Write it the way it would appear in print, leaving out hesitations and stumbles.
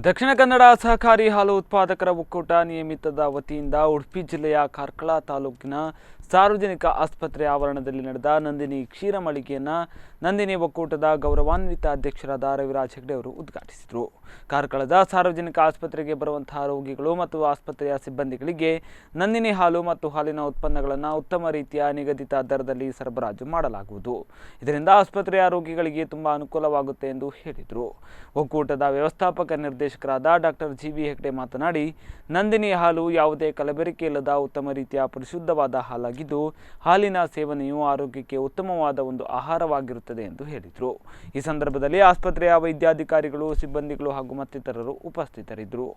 ದಕ್ಷಿಣ ಕನ್ನಡ ಸಹಕಾರಿ ಹಾಲು ಉತ್ಪಾದಕರ ಒಕ್ಕೂಟ ನಿಯಮಿತದ ವತಿಯಿಂದ ಉಡುಪಿ ಜಿಲ್ಲೆಯ ಕಾರ್ಕಳ ತಾಲೂಕಿನ ಸಾರ್ವಜನಿಕ ಆಸ್ಪತ್ರೆ ಆವರಣದಲ್ಲಿ ನಡೆದ ನಂದಿನಿ ಕ್ಷೀರ ಮಳಿಗೆಯನ್ನು ನಂದಿನಿ ಒಕ್ಕೂಟದ ಗೌರವಾನ್ವಿತ ಅಧ್ಯಕ್ಷರಾದ ರವಿರಾಜ್ ಹೆಗ್ಡೆ ಅವರು ಉದ್ಘಾಟಿಸಿದರು. ಕಾರ್ಕಳದ ಸಾರ್ವಜನಿಕ ಆಸ್ಪತ್ರೆಗೆ ಬರುವಂತಹ ರೋಗಿಗಳು ಮತ್ತು ಆಸ್ಪತ್ರೆಯ ಸಿಬ್ಬಂದಿಗಳಿಗೆ ನಂದಿನಿ ಹಾಲು ಮತ್ತು ಹಾಲಿನ ಉತ್ಪನ್ನಗಳನ್ನು ಉತ್ತಮ ರೀತಿಯ ನಿಗದಿತ ದರದಲ್ಲಿ ಸರಬರಾಜು ಮಾಡಲಾಗುವುದು. ಇದರಿಂದ ಆಸ್ಪತ್ರೆಯ ರೋಗಿಗಳಿಗೆ ತುಂಬಾ ಅನುಕೂಲವಾಗುತ್ತೆ ಎಂದು ಹೇಳಿದರು. ಒಕ್ಕೂಟದ ವ್ಯವಸ್ಥಾಪಕ ನಿರ್ದೇಶಕರಾದ ಡಾಕ್ಟರ್ ಜಿ.ವಿ. ಹೆಗ್ಡೆ ಮಾತನಾಡಿ, ನಂದಿನಿ ಹಾಲು ಯಾವುದೇ ಕಲಬೆರಕೆ ಇಲ್ಲದ ಉತ್ತಮ ರೀತಿಯ ಪರಿಶುದ್ಧವಾದ ಹಾಲಾಗಿದ್ದು, ಹಾಲಿನ ಸೇವನೆಯು ಆರೋಗ್ಯಕ್ಕೆ ಉತ್ತಮವಾದ ಒಂದು ಆಹಾರವಾಗಿರುತ್ತದೆ ಎಂದು ಹೇಳಿದರು. ಈ ಸಂದರ್ಭದಲ್ಲಿ ಆಸ್ಪತ್ರೆಯ ವೈದ್ಯಾಧಿಕಾರಿಗಳು, ಸಿಬ್ಬಂದಿಗಳು ಹಾಗೂ ಮತ್ತಿತರರು ಉಪಸ್ಥಿತರಿದ್ದರು.